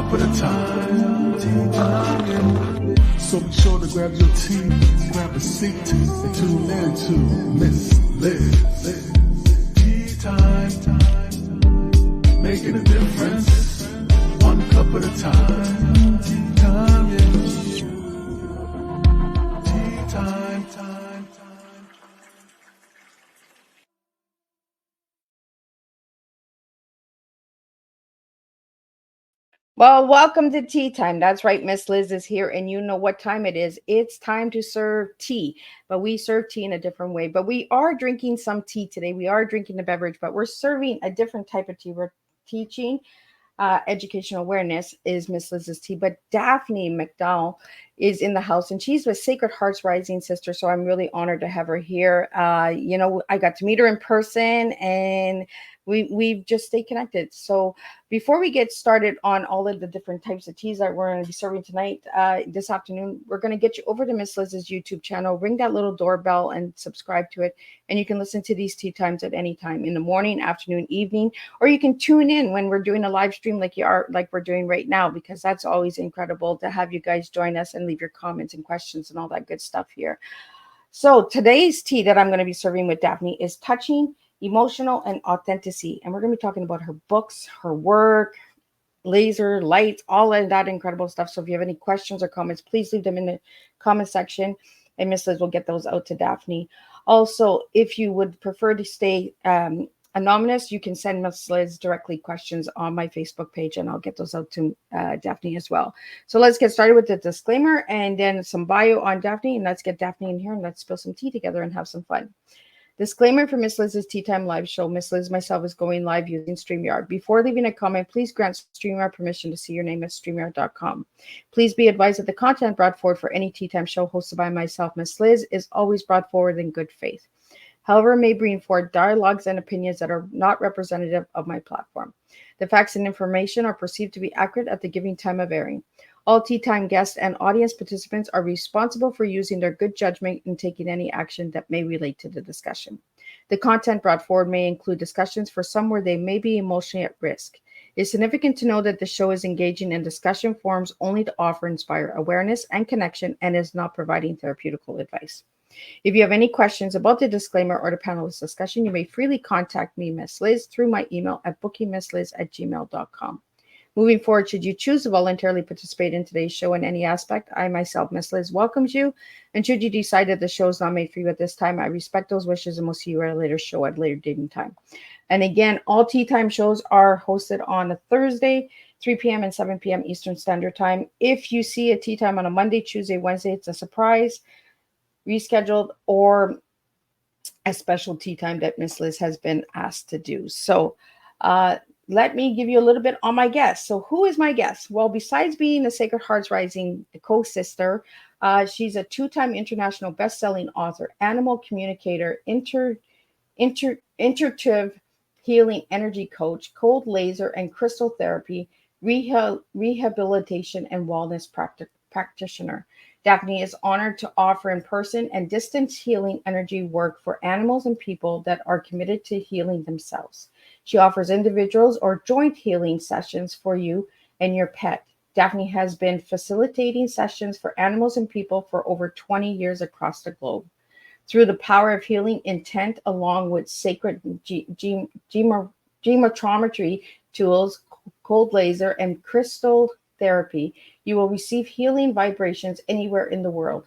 cup at a time. Tea time, yeah. So be sure to grab your tea, grab a seat, and tune in to Miss Liz. Tea time, making a difference, one cup at a time. Tea time, yeah. Tea time, time. Well, welcome to Tea Time. That's right, Miss Liz is here, and you know what time it is. It's time to serve tea, but we serve tea in a different way. But we are drinking some tea today. We are drinking a beverage, but we're serving a different type of tea. We're teaching educational awareness is Miss Liz's tea, but Daphne McDonagh is in the house, and she's with Sacred Hearts Rising Sister. So I'm really honored to have her here. I got to meet her in person, and we've just stayed connected. So before we get started on all of the different types of teas that we're going to be serving tonight, this afternoon, we're going to get you over to Miss Liz's YouTube channel. Ring that little doorbell and subscribe to it, and you can listen to these tea times at any time in the morning, afternoon, evening, or you can tune in when we're doing a live stream like we're doing right now, because that's always incredible to have you guys join us and leave your comments and questions and all that good stuff here. So today's tea that I'm going to be serving with Daphne is Touching, Emotional, and Authenticity. And we're going to be talking about her books, her work, laser, lights, all of that incredible stuff. So if you have any questions or comments, please leave them in the comment section, and Miss Liz will get those out to Daphne. Also, if you would prefer to stay anonymous, you can send Miss Liz directly questions on my Facebook page, and I'll get those out to Daphne as well. So let's get started with the disclaimer and then some bio on Daphne, and let's get Daphne in here and let's spill some tea together and have some fun. Disclaimer for Miss Liz's Tea Time live show. Miss Liz myself is going live using StreamYard. Before leaving a comment, please grant StreamYard permission to see your name at StreamYard.com. Please be advised that the content brought forward for any Tea Time show hosted by myself, Miss Liz, is always brought forward in good faith. However, it may bring forward dialogues and opinions that are not representative of my platform. The facts and information are perceived to be accurate at the given time of airing. All Tea Time guests and audience participants are responsible for using their good judgment in taking any action that may relate to the discussion. The content brought forward may include discussions for some where they may be emotionally at risk. It is significant to know that the show is engaging in discussion forums only to offer inspire awareness and connection, and is not providing therapeutical advice. If you have any questions about the disclaimer or the panelist discussion, you may freely contact me, Miss Liz, through my email at bookingmissliz@gmail.com. Moving forward, should you choose to voluntarily participate in today's show in any aspect, I myself, Miss Liz, welcomes you. And should you decide that the show is not made for you at this time, I respect those wishes, and we'll see you at a later show at a later date and time. And again, all Tea Time shows are hosted on a Thursday, 3 p.m. and 7 p.m. Eastern Standard Time. If you see a Tea Time on a Monday, Tuesday, Wednesday, it's a surprise, rescheduled, or a special tea time that Miss Liz has been asked to do. So let me give you a little bit on my guest. So who is my guest? Well, besides being the Sacred Hearts Rising co-sister, she's a two-time international best-selling author, animal communicator, integrative healing energy coach, cold laser and crystal therapy, rehabilitation and wellness practitioner. Daphne is honored to offer in-person and distance healing energy work for animals and people that are committed to healing themselves. She offers individuals or joint healing sessions for you and your pet. Daphne has been facilitating sessions for animals and people for over 20 years across the globe. Through the power of healing intent, along with sacred geometry tools, cold laser, and crystal therapy, you will receive healing vibrations anywhere in the world.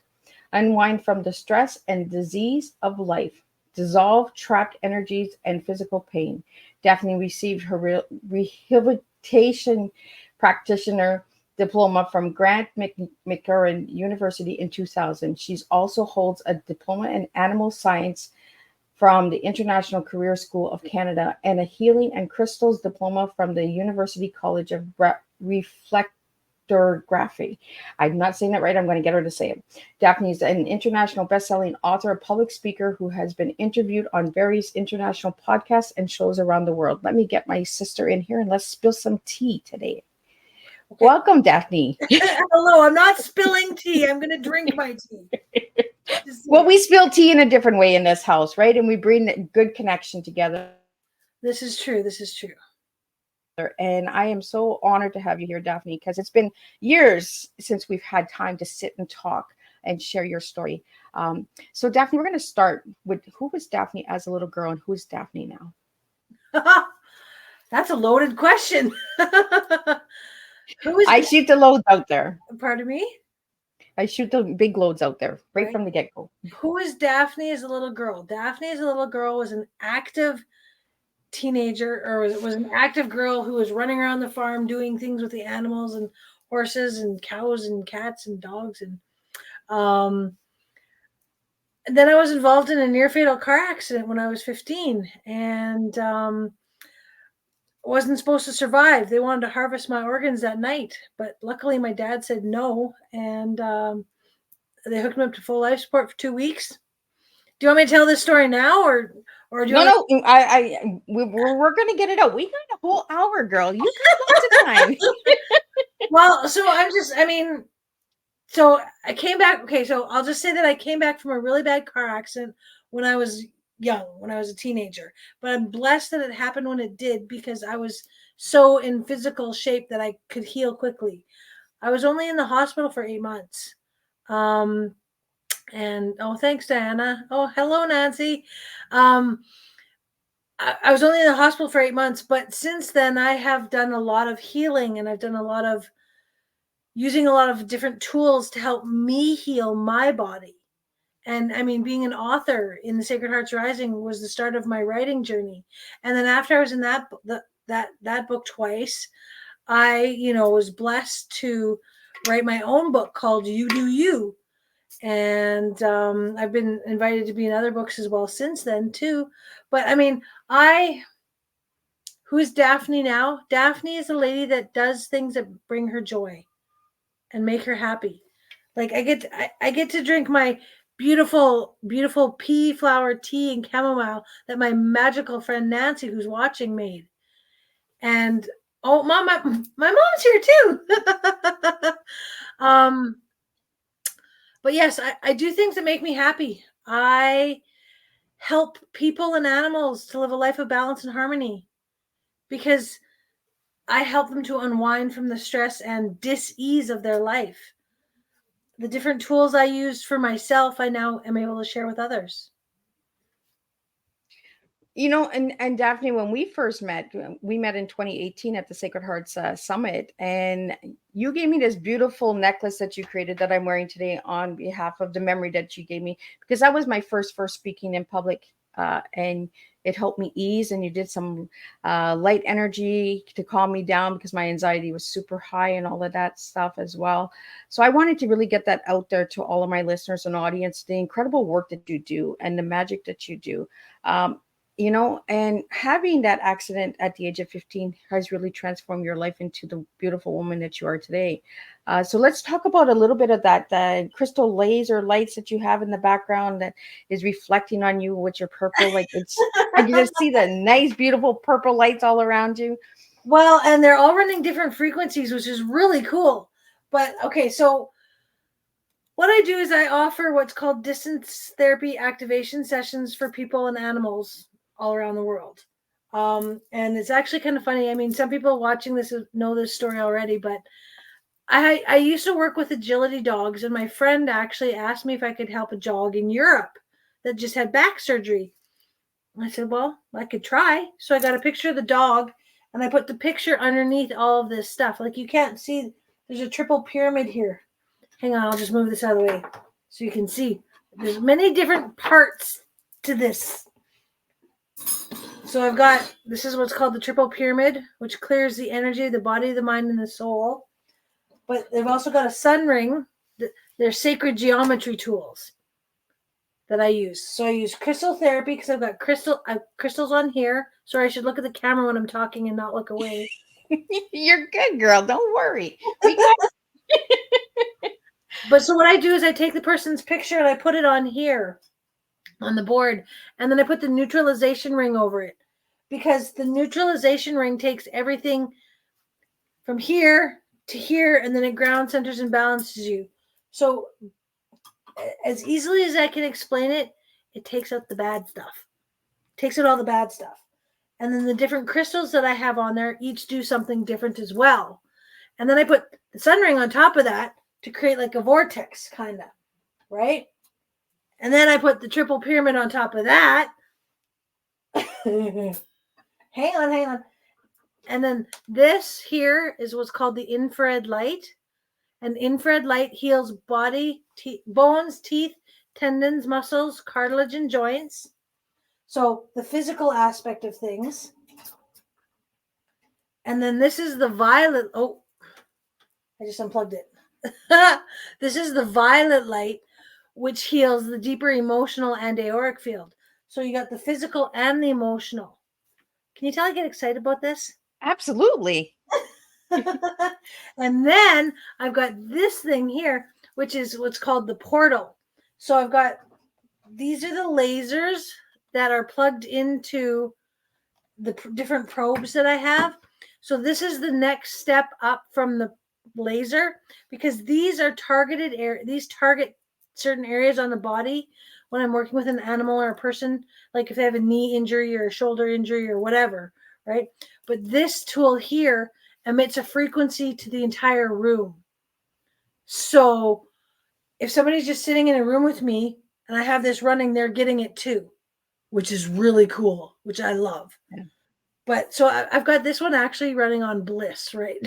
Unwind from the stress and disease of life. Dissolve trapped energies and physical pain. Daphne received her rehabilitation practitioner diploma from Grant McCurran University in 2000. She also holds a diploma in animal science from the International Career School of Canada and a healing and crystals diploma from the University College of Reflectography. I'm not saying that right. I'm going to get her to say it. Daphne is an international best-selling author, a public speaker who has been interviewed on various international podcasts and shows around the world. Let me get my sister in here and let's spill some tea today. Okay. Welcome, Daphne. Hello. I'm not spilling tea. I'm going to drink my tea. Well, we spill tea in a different way in this house, right? And we bring a good connection together. This is true. This is true. And I am so honored to have you here, Daphne, because it's been years since we've had time to sit and talk and share your story. So, Daphne, we're going to start with who was Daphne as a little girl and who is Daphne now? That's a loaded question. Who is I shoot the loads out there. pardon me? I shoot the big loads out there right Right. from the get go. Who is Daphne as a little girl? Daphne as a little girl was an active teenager, or was an active girl who was running around the farm doing things with the animals and horses and cows and cats and dogs. And then I was involved in a near fatal car accident when I was 15, and wasn't supposed to survive. They wanted to harvest my organs that night, but luckily my dad said no, and they hooked me up to full life support for 2 weeks. Do you want me to tell this story now, or do you No, want no, we're going to get it out. We got a whole hour, girl. You got lots of time. Well, so so I came back. Okay, so I'll just say that I came back from a really bad car accident when I was young, when I was a teenager. But I'm blessed that it happened when it did, because I was so in physical shape that I could heal quickly. I was only in the hospital for 8 months. And oh, thanks, Diana. Oh, hello, Nancy. I was only in the hospital for 8 months, but since then I have done a lot of healing, and I've done a lot of using a lot of different tools to help me heal my body. And I mean, being an author in the Sacred Hearts Rising was the start of my writing journey. And then after I was in that book twice, I, was blessed to write my own book called You Do You. And I've been invited to be in other books as well since then too. But I mean, who is Daphne now? Daphne is a lady that does things that bring her joy and make her happy. Like I get to drink my beautiful pea flower tea and chamomile that my magical friend Nancy, who's watching, made. And oh, mom, my mom's here too. But yes, I do things that make me happy. I help people and animals to live a life of balance and harmony, because I help them to unwind from the stress and dis-ease of their life. The different tools I used for myself, I now am able to share with others. And Daphne, when we first met, we met in 2018 at the Sacred Hearts Summit, and you gave me this beautiful necklace that you created that I'm wearing today on behalf of the memory that you gave me, because that was my first speaking in public, and it helped me ease. And you did some light energy to calm me down, because my anxiety was super high and all of that stuff as well. So I wanted to really get that out there to all of my listeners and audience, the incredible work that you do and the magic that you do. And having that accident at the age of 15 has really transformed your life into the beautiful woman that you are today. So let's talk about a little bit of that, the crystal laser lights that you have in the background that is reflecting on you with your purple. Like I can just see the nice, beautiful purple lights all around you. Well, and they're all running different frequencies, which is really cool. But okay, so what I do is I offer what's called distance therapy activation sessions for people and animals all around the world. And it's actually kind of funny. I mean, some people watching this know this story already, but I used to work with agility dogs, and my friend actually asked me if I could help a dog in Europe that just had back surgery. I said, well, I could try. So I got a picture of the dog, and I put the picture underneath all of this stuff. Like you can't see, there's a triple pyramid here. Hang on, I'll just move this out of the way so you can see. There's many different parts to this. So this is what's called the triple pyramid, which clears the energy of the body, the mind, and the soul. But they've also got a sun ring. They're sacred geometry tools that I use. So I use crystal therapy because I've got crystals on here. Sorry, I should look at the camera when I'm talking and not look away. You're good, girl. Don't worry. But so what I do is I take the person's picture and I put it on here on the board, and then I put the neutralization ring over it, because the neutralization ring takes everything from here to here, and then it ground centers and balances you. So as easily as I can explain it, it takes out the bad stuff. Takes out all the bad stuff. And then the different crystals that I have on there each do something different as well. And then I put the sun ring on top of that to create like a vortex, kind of, right? And then I put the triple pyramid on top of that. hang on. And then this here is what's called the infrared light. And infrared light heals body, bones, teeth, tendons, muscles, cartilage, and joints. So the physical aspect of things. And then this is the violet. Oh, I just unplugged it. This is the violet light, which heals the deeper emotional and auric field. So you got the physical and the emotional. Can you tell I get excited about this? Absolutely. And then I've got this thing here, which is what's called the portal. So I've got, these are the lasers that are plugged into the different probes that I have. So this is the next step up from the laser, because these are targeted these target certain areas on the body when I'm working with an animal or a person, like if they have a knee injury or a shoulder injury or whatever, right? But this tool here emits a frequency to the entire room. So if somebody's just sitting in a room with me and I have this running, they're getting it too, which is really cool, which I love. Yeah. But so I've got this one actually running on bliss, right?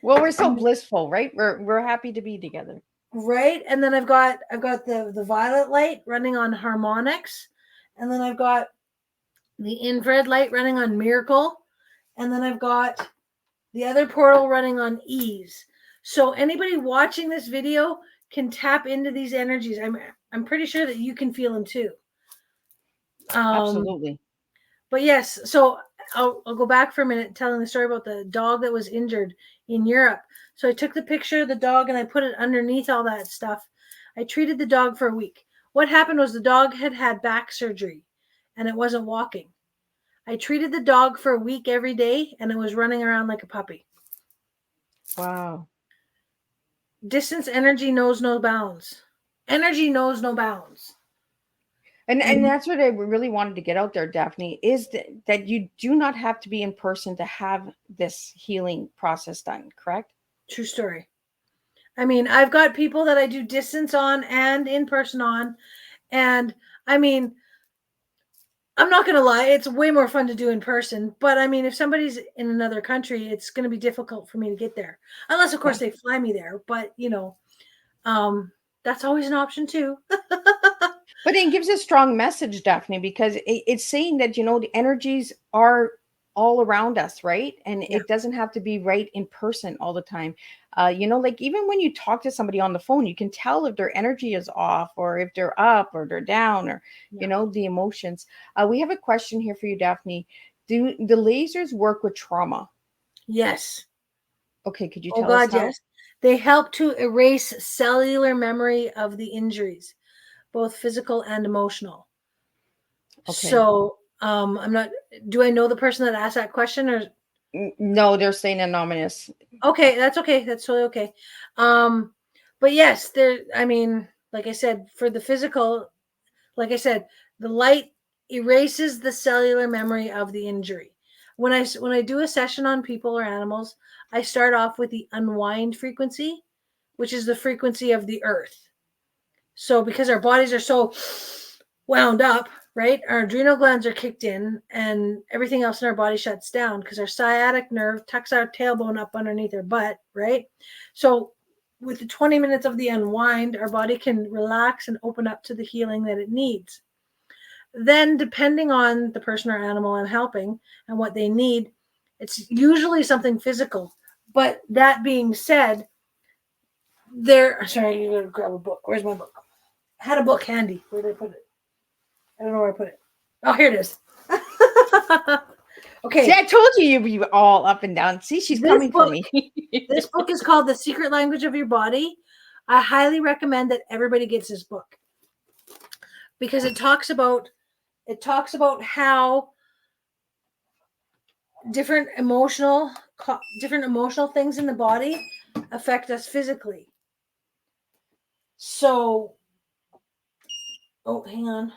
Well, we're so blissful, right? We're happy to be together. Right. And then I've got the violet light running on harmonics. And then I've got the infrared light running on miracle. And then I've got the other portal running on ease. So anybody watching this video can tap into these energies. I'm pretty sure that you can feel them too. Absolutely. But yes, so I'll go back for a minute telling the story about the dog that was injured in Europe. So I took the picture of the dog and I put it underneath all that stuff. I treated the dog for a week. What happened was the dog had back surgery and it wasn't walking. I treated the dog for a week every day and it was running around like a puppy. Wow. Distance energy knows no bounds. Energy knows no bounds. And that's what I really wanted to get out there, Daphne, is that you do not have to be in person to have this healing process done, correct? True story. I mean, I've got people that I do distance on and in person on. And I mean, I'm not going to lie, it's way more fun to do in person. But I mean, if somebody's in another country, it's going to be difficult for me to get there. Unless, of course, they fly me there. But, that's always an option too. But it gives a strong message, Daphne, because it's saying that, the energies are all around us, right? And it doesn't have to be right in person all the time. Like even when you talk to somebody on the phone, you can tell if their energy is off or if they're up or they're down or, the emotions. We have a question here for you, Daphne. Do the lasers work with trauma? Yes. Okay, could you tell us how? Yes. They help to erase cellular memory of the injuries, both physical and emotional. Okay. So I'm not, do I know the person that asked that question or? No, they're saying anonymous. Okay, that's okay. That's totally okay. But yes, like I said, for the physical, like I said, the light erases the cellular memory of the injury. When I do a session on people or animals, I start off with the unwind frequency, which is the frequency of the earth. So because our bodies are so wound up, right? Our adrenal glands are kicked in and everything else in our body shuts down because our sciatic nerve tucks our tailbone up underneath our butt, right? So with the 20 minutes of the unwind, our body can relax and open up to the healing that it needs. Then depending on the person or animal I'm helping and what they need, it's usually something physical. But that being said, sorry, you gotta grab a book. Where's my book? I had a book handy. Where did I put it? I don't know where I put it. Oh, here it is. Okay. See, I told you you'd be all up and down. See, she's coming for me. This book is called The Secret Language of Your Body. I highly recommend that everybody gets this book because it talks about how different emotional things in the body affect us physically. So, hang on.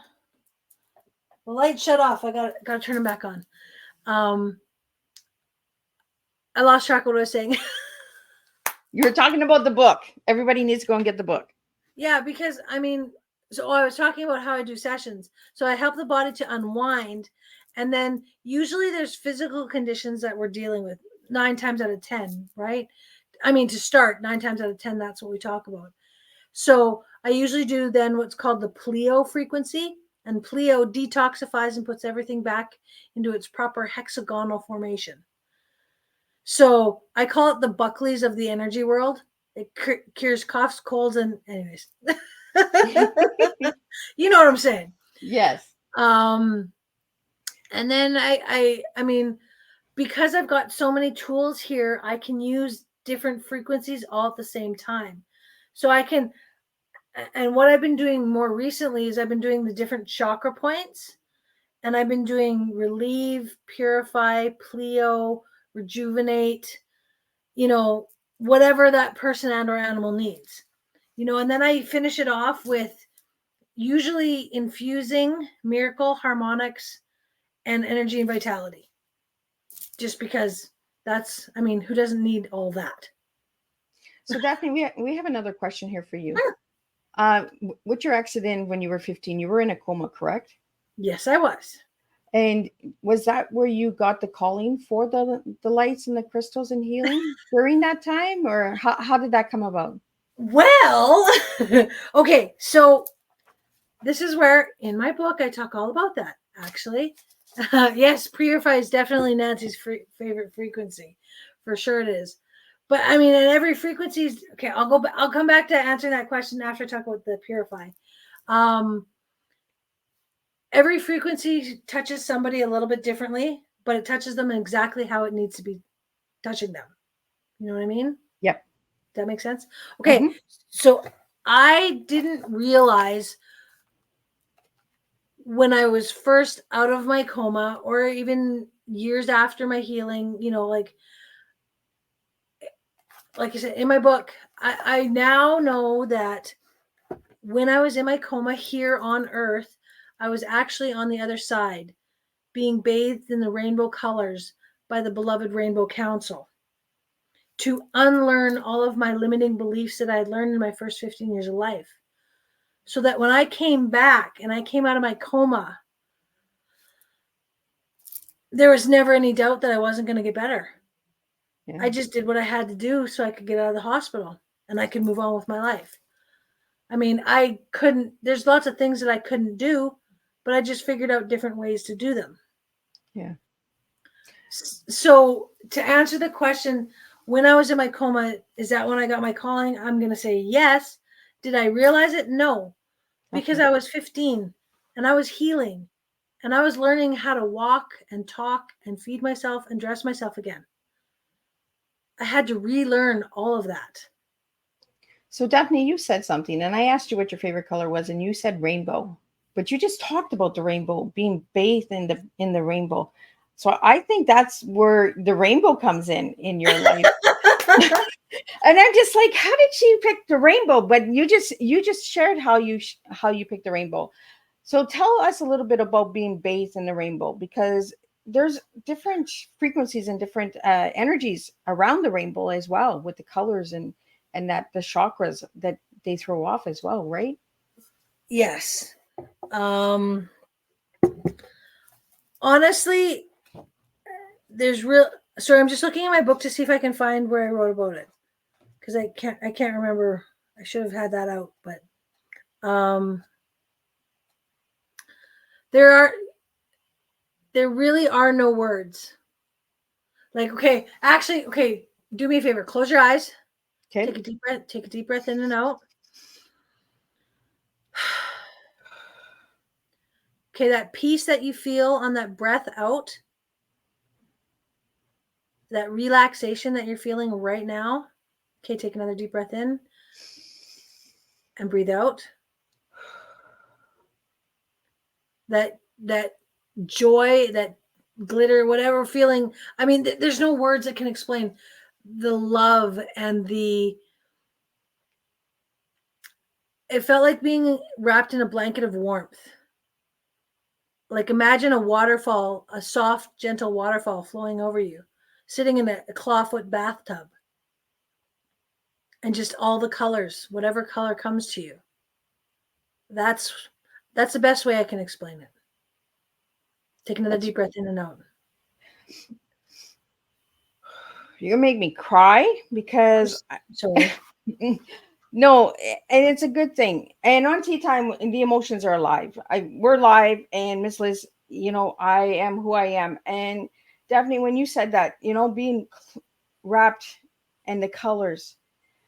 The light shut off. I got to turn them back on. I lost track of what I was saying. You were talking about the book. Everybody needs to go and get the book. Yeah, because I mean, so I was talking about how I do sessions. So I help the body to unwind. And then usually there's physical conditions that we're dealing with 9 times out of 10, right? I mean, to start 9 times out of 10, that's what we talk about. So I usually do then what's called the pleo frequency. And pleo detoxifies and puts everything back into its proper hexagonal formation. So I call it the Buckleys of the energy world. It cures coughs, colds, and anyways. You know what I'm saying? Yes. And then I mean, because I've got so many tools here, I can use different frequencies all at the same time. So I can, and what I've been doing more recently is I've been doing the different chakra points, and I've been doing relieve, purify, pleo, rejuvenate, you know, whatever that person and or animal needs, you know, and then I finish it off with usually infusing miracle harmonics and energy and vitality, just because that's, I mean, who doesn't need all that? So Daphne, we have another question here for you. With your accident when you were 15, you were in a coma, correct? Yes, I was. And was that where you got the calling for the lights and the crystals and healing during that time, or how did that come about? Well, okay, so this is where in my book I talk all about that, actually. Yes, purify is definitely Nancy's favorite frequency. For sure it is. But I mean, and every frequency is okay. I'll come back to answering that question after I talk about the purify. Every frequency touches somebody a little bit differently, but it touches them exactly how it needs to be touching them. You know what I mean? Yep. Does that make sense? Okay. So I didn't realize when I was first out of my coma, or even years after my healing, you know, like I said in my book, I now know that when I was in my coma here on Earth, I was actually on the other side, being bathed in the rainbow colors by the beloved Rainbow Council, to unlearn all of my limiting beliefs that I had learned in my first 15 years of life. So that when I came back and I came out of my coma, there was never any doubt that I wasn't going to get better. Yeah. I just did what I had to do so I could get out of the hospital and I could move on with my life. I mean, there's lots of things that I couldn't do, but I just figured out different ways to do them. Yeah. So to answer the question, when I was in my coma, is that when I got my calling? I'm going to say yes. Did I realize it? No, because I was 15 and I was healing and I was learning how to walk and talk and feed myself and dress myself again. I had to relearn all of that. So Daphne, you said something, and I asked you what your favorite color was, and you said rainbow. But you just talked about the rainbow, being bathed in the rainbow. So I think that's where the rainbow comes in your life. And I'm just like, how did she pick the rainbow? But you just shared how you picked the rainbow. So tell us a little bit about being bathed in the rainbow, because there's different frequencies and different energies around the rainbow as well, with the colors and that the chakras that they throw off as well, right? Yes. Honestly, sorry, I'm just looking at my book to see if I can find where I wrote about it, because I can't remember. I should have had that out, but there really are no words. Like, okay, do me a favor, close your eyes. Okay. Take a deep breath in and out. Okay, that peace that you feel on that breath out, that relaxation that you're feeling right now. Okay, take another deep breath in and breathe out. That joy, that glitter, whatever feeling. I mean, there's no words that can explain the love and it felt like being wrapped in a blanket of warmth. like imagine a waterfall, a soft, gentle waterfall flowing over you, sitting in a clawfoot bathtub. And just all the colors, whatever color comes to you. That's the best way I can explain it. Take another deep breath in and out. You make me cry because Sorry. no, and it's a good thing. And on Tea Time, the emotions are alive. We're live, and Miss Liz, I am who I am. And Daphne, when you said that, being wrapped in the colors,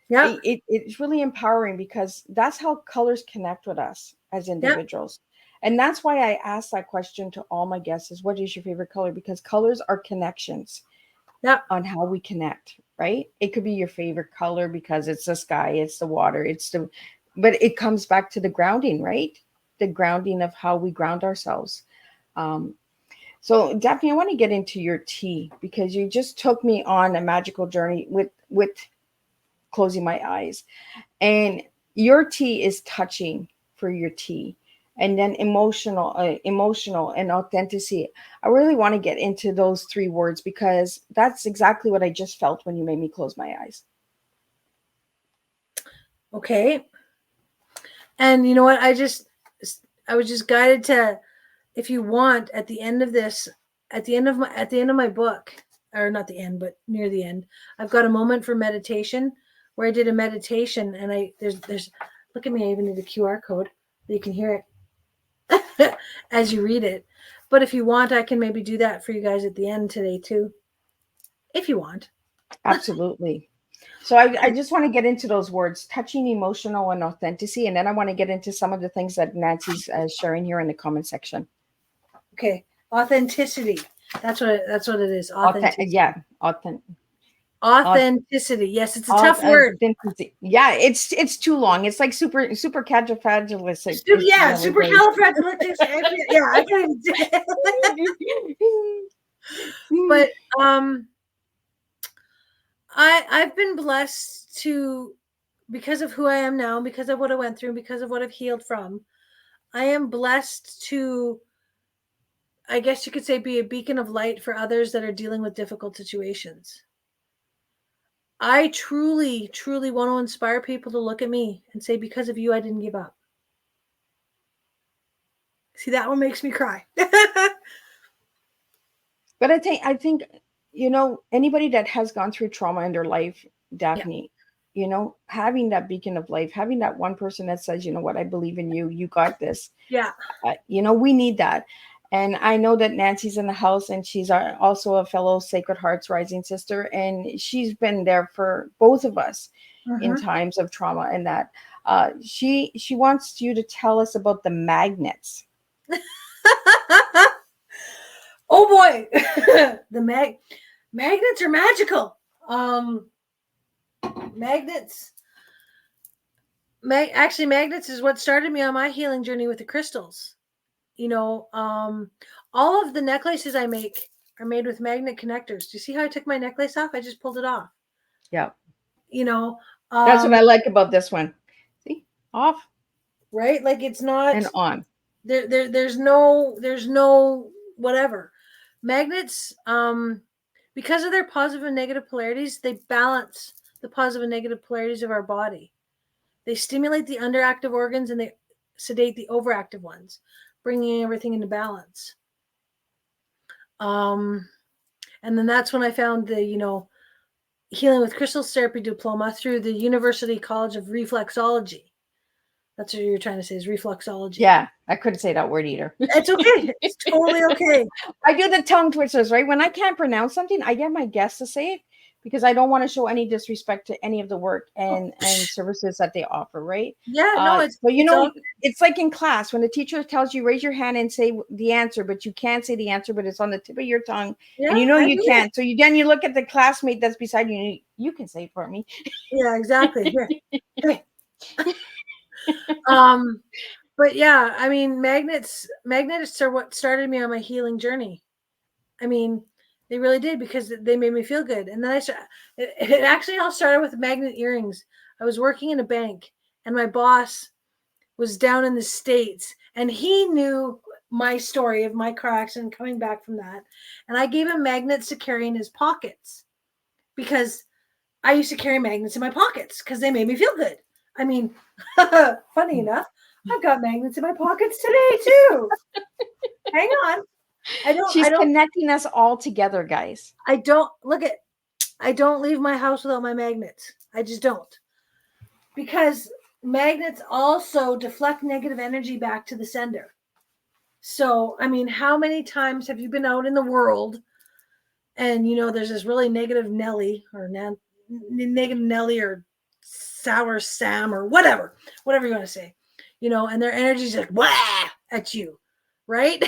Yeah. it's really empowering because that's how colors connect with us as individuals. And that's why I asked that question to all my guests is, what is your favorite color? Because colors are connections on how we connect, right? It could be your favorite color because it's the sky, it's the water, but it comes back to the grounding, right? The grounding of how we ground ourselves. So Daphne, I want to get into your tea because you just took me on a magical journey with closing my eyes. And your tea is touching for your tea. And then emotional and authenticity. I really want to get into those 3 words because that's exactly what I just felt when you made me close my eyes. Okay. And you know what? I was just guided to, if you want, at the end of this, at the end of my book, or not the end, but near the end, I've got a moment for meditation where I did a meditation, and there's look at me, I even did a QR code that you can hear it as you read it. But if you want, I can maybe do that for you guys at the end today too, if you want. Absolutely. So I just want to get into those words, touching, emotional, and authenticity. And then I want to get into some of the things that Nancy's sharing here in the comment section. Okay. Authenticity. That's what it is. Authenticity. Authenticity. Yes, it's a tough word. Yeah, it's too long. It's like super califragilistic. Yeah, supercalifragilistic. Yeah, I can't even do it. But I've been blessed to, because of who I am now, because of what I went through, because of what I've healed from, I am blessed to, I guess you could say, be a beacon of light for others that are dealing with difficult situations. I truly, truly want to inspire people to look at me and say, because of you, I didn't give up. See, that one makes me cry. But I think, anybody that has gone through trauma in their life, Daphne, having that beacon of life, having that one person that says, you know what, I believe in you, you got this. Yeah. We need that. And I know that Nancy's in the house, and she's also a fellow Sacred Hearts Rising sister. And she's been there for both of us in times of trauma. And that she wants you to tell us about the magnets. Oh boy. The magnets are magical. Magnets is what started me on my healing journey with the crystals. All of the necklaces I make are made with magnet connectors. Do you see how I took my necklace off? I just pulled it off. Yeah. That's what I like about this one. See, off. Right? Like it's not and on. There's no whatever. Magnets, because of their positive and negative polarities, they balance the positive and negative polarities of our body. They stimulate the underactive organs and they sedate the overactive ones, bringing everything into balance. And then that's when I found the, healing with crystals therapy diploma through the University College of Reflexology. That's what you're trying to say, is reflexology. Yeah, I couldn't say that word either. It's okay. It's totally okay. I do the tongue twisters, right? When I can't pronounce something, I get my guests to say it because I don't want to show any disrespect to any of the work and services that they offer, right? Yeah, no, it's like in class when the teacher tells you raise your hand and say the answer, but you can't say the answer, but it's on the tip of your tongue, and you can't. So you look at the classmate that's beside you, and you can say it for me. Yeah, exactly. Here. But yeah, I mean, magnets are what started me on my healing journey. I mean, they really did, because they made me feel good. And then it actually all started with magnet earrings. I was working in a bank, and my boss was down in the States, and he knew my story of my car accident coming back from that. And I gave him magnets to carry in his pockets because I used to carry magnets in my pockets because they made me feel good. I mean, funny enough, I've got magnets in my pockets today too. Hang on. She's connecting us all together, guys. I don't leave my house without my magnets. I just don't. Because magnets also deflect negative energy back to the sender. So, I mean, how many times have you been out in the world and, there's this really negative Nelly or negative Nelly or sour Sam or whatever you want to say, and their energy's like, wah, at you, right?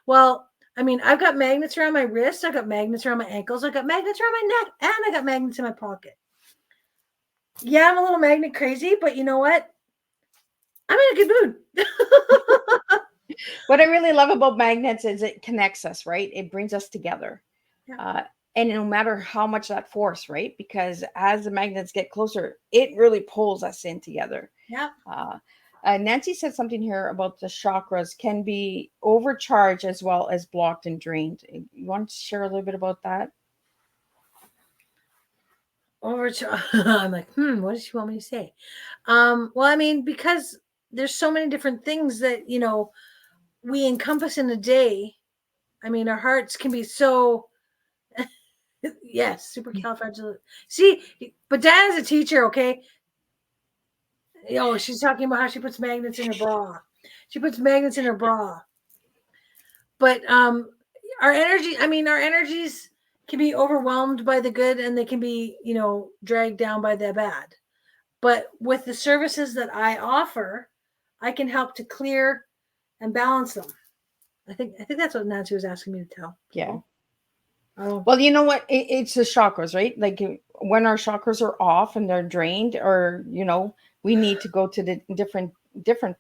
Well, I mean, I've got magnets around my wrists. I've got magnets around my ankles. I've got magnets around my neck, and I got magnets in my pocket. Yeah, I'm a little magnet crazy, but you know what? I'm in a good mood. What I really love about magnets is it connects us, right? It brings us together. Yeah. And no matter how much that force, right? Because as the magnets get closer, it really pulls us in together. Yeah. Nancy said something here about the chakras can be overcharged as well as blocked and drained. You want to share a little bit about that? I'm like, what does she want me to say? Well, I mean, because there's so many different things that, we encompass in a day. I mean, our hearts can be so, yes, supercalifragilistic. See, but Diana's a teacher, okay? She's talking about how she puts magnets in her bra. She puts magnets in her bra. But our energies can be overwhelmed by the good and they can be, dragged down by the bad. But with the services that I offer, I can help to clear and balance them. I think that's what Nancy was asking me to tell. Yeah. Oh. Well, you know what? It's the chakras, right? Like when our chakras are off and they're drained, or we need to go to the different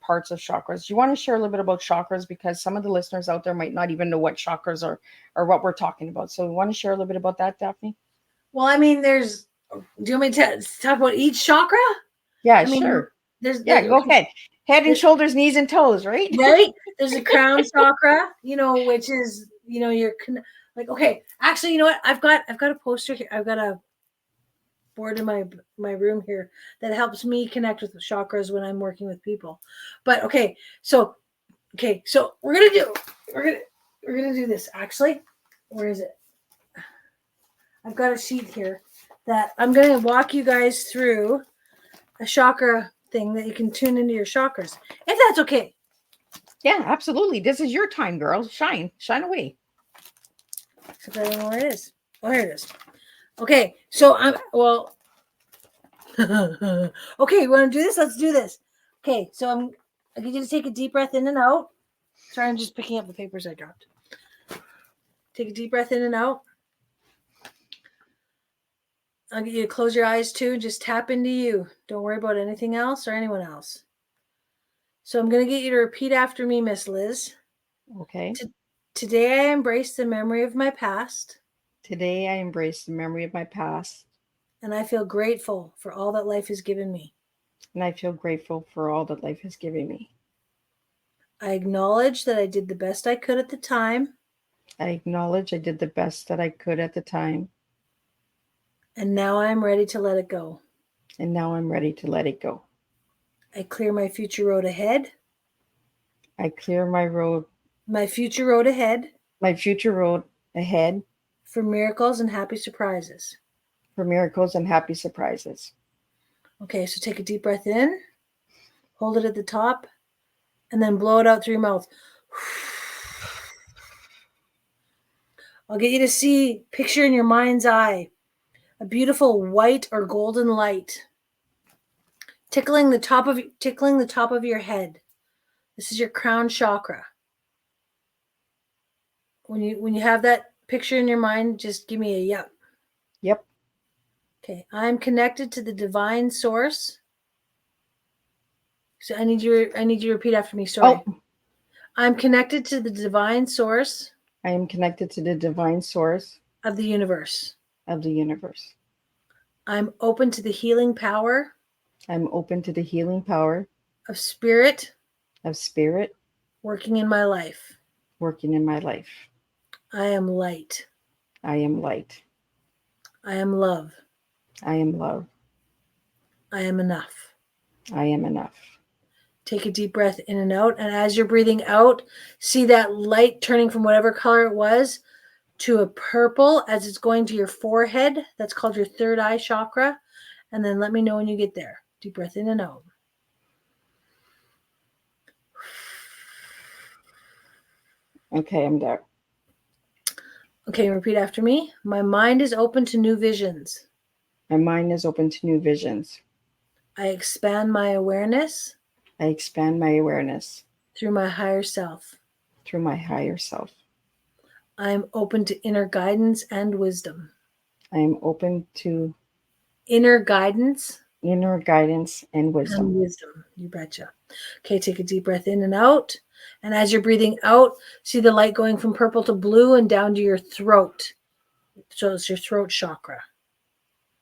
parts of chakras. Do you want to share a little bit about chakras, because some of the listeners out there might not even know what chakras are or what we're talking about? So, we want to share a little bit about that, Daphne? Well, I mean, do you want me to talk about each chakra? Yeah, sure. Go ahead. Head and shoulders, knees and toes, right? Right. There's a crown chakra, which is, you're like, okay, actually, you know what? I've got a poster here. I've got a board in my room here that helps me connect with the chakras when I'm working with people. But okay, so we're gonna do this. Actually, where is it? I've got a sheet here that I'm gonna walk you guys through a chakra thing that you can tune into your chakras, if that's okay. Yeah, absolutely. This is your time, girl. Shine away. Except I don't know where it is. Oh, here it is. Okay, so okay, you want to do this? Let's do this. Okay, so I get you to take a deep breath in and out. Sorry, I'm just picking up the papers I dropped. Take a deep breath in and out. I'll get you to close your eyes too. Just tap into you. Don't worry about anything else or anyone else. So I'm going to get you to repeat after me, Miss Liz. Okay. Today I embrace the memory of my past. Today I embrace the memory of my past. And I feel grateful for all that life has given me. And I feel grateful for all that life has given me. I acknowledge that I did the best I could at the time. I acknowledge I did the best that I could at the time. And now I'm ready to let it go. And now I'm ready to let it go. I clear my future road ahead. I clear my future road ahead. My future road ahead. For miracles and happy surprises. For miracles and happy surprises. Okay, so take a deep breath in. Hold it at the top. And then blow it out through your mouth. I'll get you to picture in your mind's eye a beautiful white or golden light tickling the top of your head. This is your crown chakra. When you have that picture in your mind, just give me a yep. Yep. Okay, I'm connected to the divine source. So I need you to repeat after me. Sorry. Oh. I'm connected to the divine source. I am connected to the divine source of the universe. I'm open to the healing power. I'm open to the healing power of spirit. Working in my life. working in my life. I am light. I am light. I am love. I am love. I am enough. I am enough. Take a deep breath in and out. And as you're breathing out, see that light turning from whatever color it was to a purple as it's going to your forehead. That's called your third eye chakra. And then let me know when you get there. Deep breath in and out. Okay, I'm there. Okay, repeat after me. My mind is open to new visions. My mind is open to new visions. I expand my awareness I expand my awareness through my higher self. through my higher self. I am open to inner guidance and wisdom. I am open to Inner guidance inner guidance and wisdom. and wisdom. You betcha. Okay, take a deep breath in and out. And as you're breathing out, see the light going from purple to blue and down to your throat. So it's your throat chakra.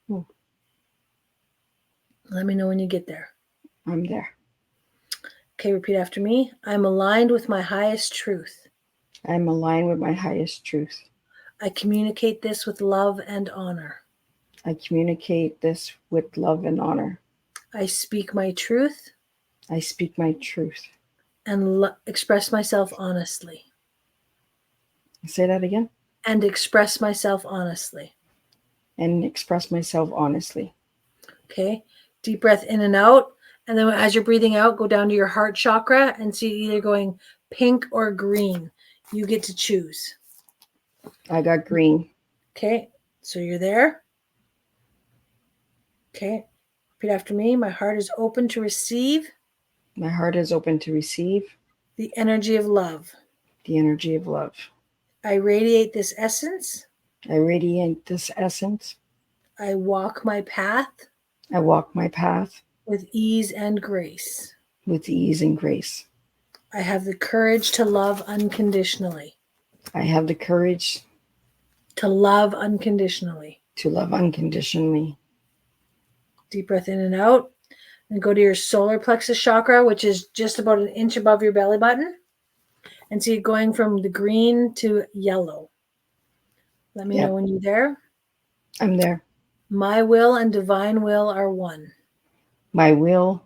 Hmm. Let me know when you get there. I'm there. Okay, repeat after me. I'm aligned with my highest truth. I am aligned with my highest truth. I communicate this with love and honor. I communicate this with love and honor. I speak my truth I speak my truth. and express myself honestly. Say that again. And express myself honestly. And express myself honestly. Okay, deep breath in and out. And then as you're breathing out, go down to your heart chakra and see either going pink or green. You get to choose. I got green. Okay, so you're there. Okay, repeat after me. My heart is open to receive My heart is open to receive the energy of love. the energy of love. I radiate this essence. I radiate this essence. I walk my path I walk my path with ease and grace. with ease and grace. I have the courage to love unconditionally. I have the courage To love unconditionally. to love unconditionally. Deep breath in and out. And go to your solar plexus chakra, which is just about an inch above your belly button. And see it going from the green to yellow. Let me know when you're there. I'm there. My will and divine will are one. My will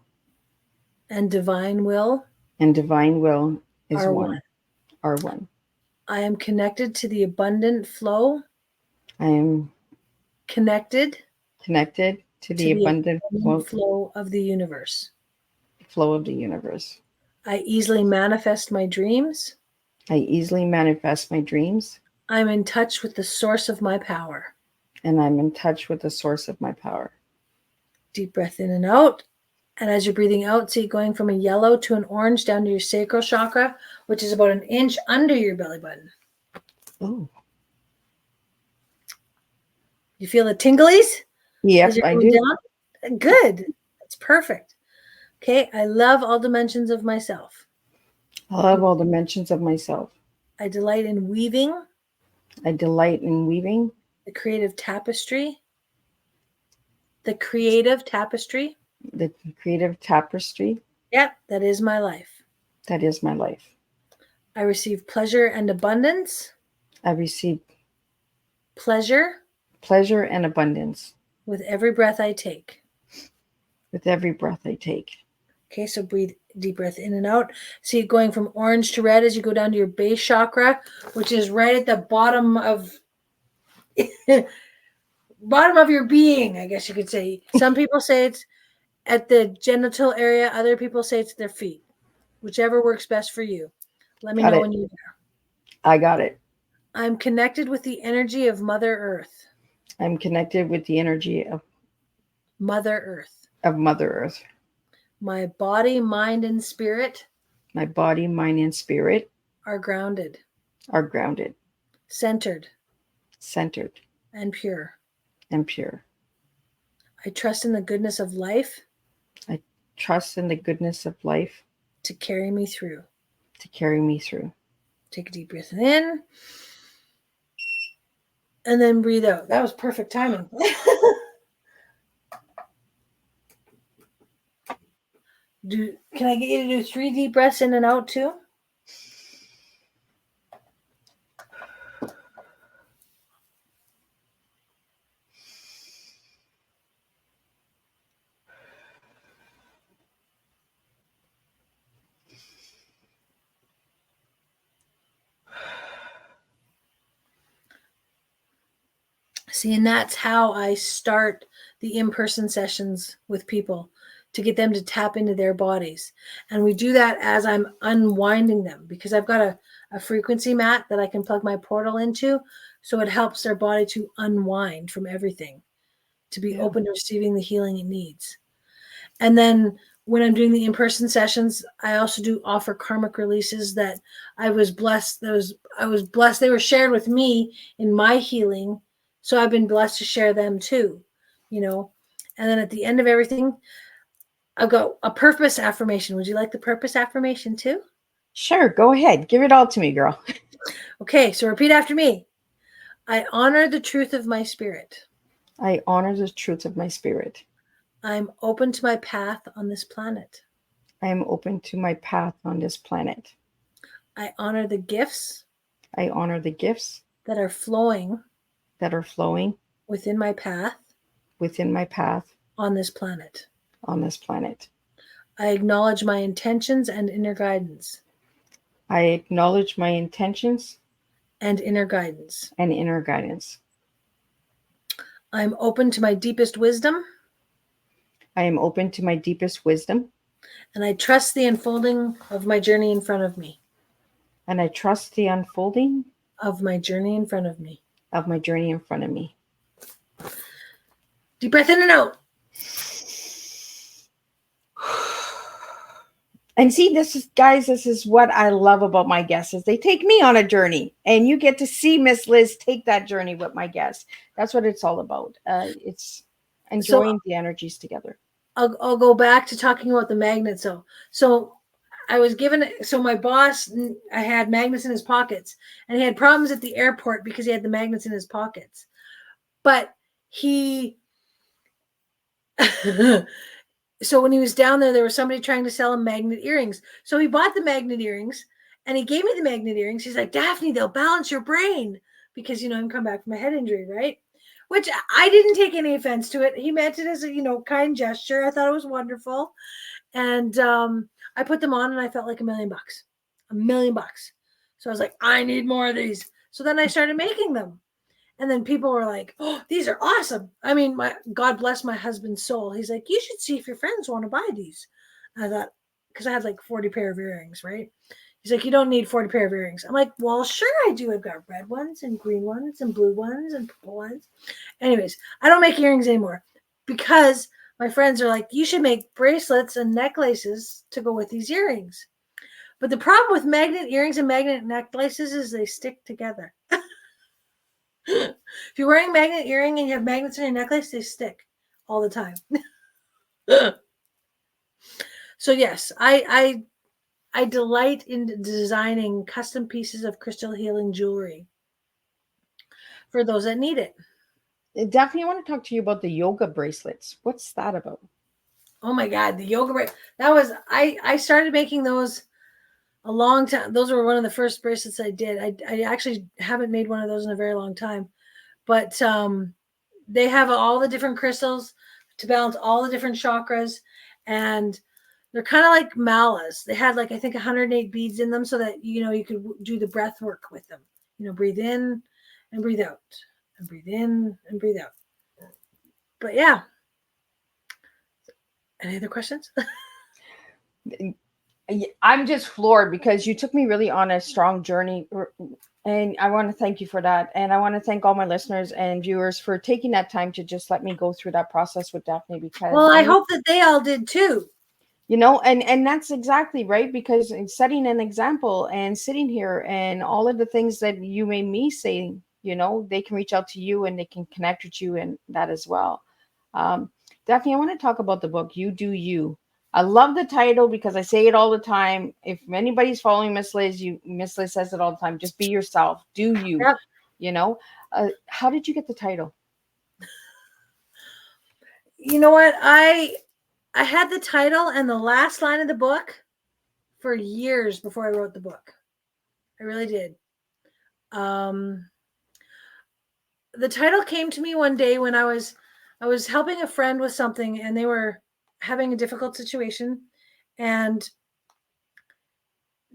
And divine will and divine will is are one. one. Are one. I am connected to the abundant flow. I am Connected connected to the abundant flow of the universe. flow of the universe. I easily manifest my dreams. I easily manifest my dreams. I'm in touch with the source of my power. And I'm in touch with the source of my power. Deep breath in and out. And as you're breathing out, see it going from a yellow to an orange down to your sacral chakra, which is about an inch under your belly button. Oh. You feel the tinglies? Yes, I do. Down? Good. That's perfect. Okay. I love all dimensions of myself. I love all dimensions of myself. I delight in weaving. I delight in weaving. The creative tapestry. The creative tapestry. The creative tapestry. Yep, that is my life. That is my life. I receive pleasure and abundance. I receive Pleasure pleasure and abundance with every breath I take. with every breath I take. Okay, so breathe deep breath in and out. See it going from orange to red as you go down to your base chakra, which is right at the bottom of bottom of your being, I guess you could say. Some people say it's at the genital area. Other people say it's their feet. Whichever works best for you. Let me know when you're there. I got it. I'm connected with the energy of Mother Earth. I'm connected with the energy of Mother Earth. Mother Earth. My body, mind, and spirit. My body, mind, and spirit are grounded. Are grounded. Centered. Centered. And pure. And pure. I trust in the goodness of life. I trust in the goodness of life. To carry me through. To carry me through. Take a deep breath in. And then breathe out. That was perfect timing. Can I get you to do 3 deep breaths in and out too? See, and that's how I start the in-person sessions with people, to get them to tap into their bodies. And we do that as I'm unwinding them, because I've got a frequency mat that I can plug my portal into. So it helps their body to unwind from everything, to be open to receiving the healing it needs. And then when I'm doing the in-person sessions, I also do offer karmic releases that I was blessed. I was blessed. They were shared with me in my healing. So I've been blessed to share them too, you know. And then at the end of everything, I've got a purpose affirmation. Would you like the purpose affirmation too? Sure, go ahead. Give it all to me, girl. Okay, so repeat after me. I honor the truth of my spirit. I honor the truth of my spirit. I'm open to my path on this planet. I am open to my path on this planet. I honor the gifts I honor the gifts that are flowing within my path on this planet. on this planet. I acknowledge my intentions and inner guidance. I acknowledge my intentions and inner guidance. and inner guidance. I'm open to my deepest wisdom. I am open to my deepest wisdom. And I trust the unfolding of my journey in front of me. And I trust the unfolding Of my journey in front of me. of my journey in front of me. Deep breath in and out. And see, this is what I love about my guests, is they take me on a journey, and you get to see Miss Liz take that journey with my guests. That's what it's all about. It's enjoying the energies together. I'll go back to talking about the magnets. So I was given, so my boss, I had magnets in his pockets, and he had problems at the airport because he had the magnets in his pockets. But he, so when he was down there was somebody trying to sell him magnet earrings. So he bought the magnet earrings, and he gave me the magnet earrings. He's like, Daphne, they'll balance your brain, because, I'm come back from a head injury, right? Which I didn't take any offense to it. He meant it as a, kind gesture. I thought it was wonderful. And I put them on, and I felt like $1 million. $1 million. So I was like, I need more of these. So then I started making them. And then people were like, oh, these are awesome. I mean, God bless my husband's soul. He's like, you should see if your friends want to buy these. And I thought, because I had like 40 pair of earrings, right? He's like, you don't need 40 pair of earrings. I'm like, well, sure I do. I've got red ones and green ones and blue ones and purple ones. Anyways, I don't make earrings anymore, because my friends are like, you should make bracelets and necklaces to go with these earrings. But the problem with magnet earrings and magnet necklaces is they stick together. If you're wearing a magnet earring and you have magnets in your necklace, they stick all the time. So yes, I delight in designing custom pieces of crystal healing jewelry for those that need it. Daphne, I want to talk to you about the yoga bracelets. What's that about? Oh my God, the yoga bracelet. That was, I started making those a long time. Those were one of the first bracelets I did. I actually haven't made one of those in a very long time, but they have all the different crystals to balance all the different chakras, and they're kind of like malas. They had like, I think 108 beads in them, so that, you could do the breath work with them. Breathe in and breathe out, and breathe in and breathe out. But yeah. Any other questions? I'm just floored, because you took me really on a strong journey, and I want to thank you for that. And I want to thank all my listeners and viewers for taking that time to just let me go through that process with Daphne, because well, I hope that they all did too. And that's exactly right, because setting an example and sitting here and all of the things that you made me say, they can reach out to you and they can connect with you and that as well. Daphne, I want to talk about the book, You Do You. I love the title, because I say it all the time. If anybody's following Miss Liz, Miss Liz says it all the time. Just be yourself. Do you? Yep. How did you get the title? You know what? I had the title and the last line of the book for years before I wrote the book. I really did. The title came to me one day when I was helping a friend with something, and they were having a difficult situation, and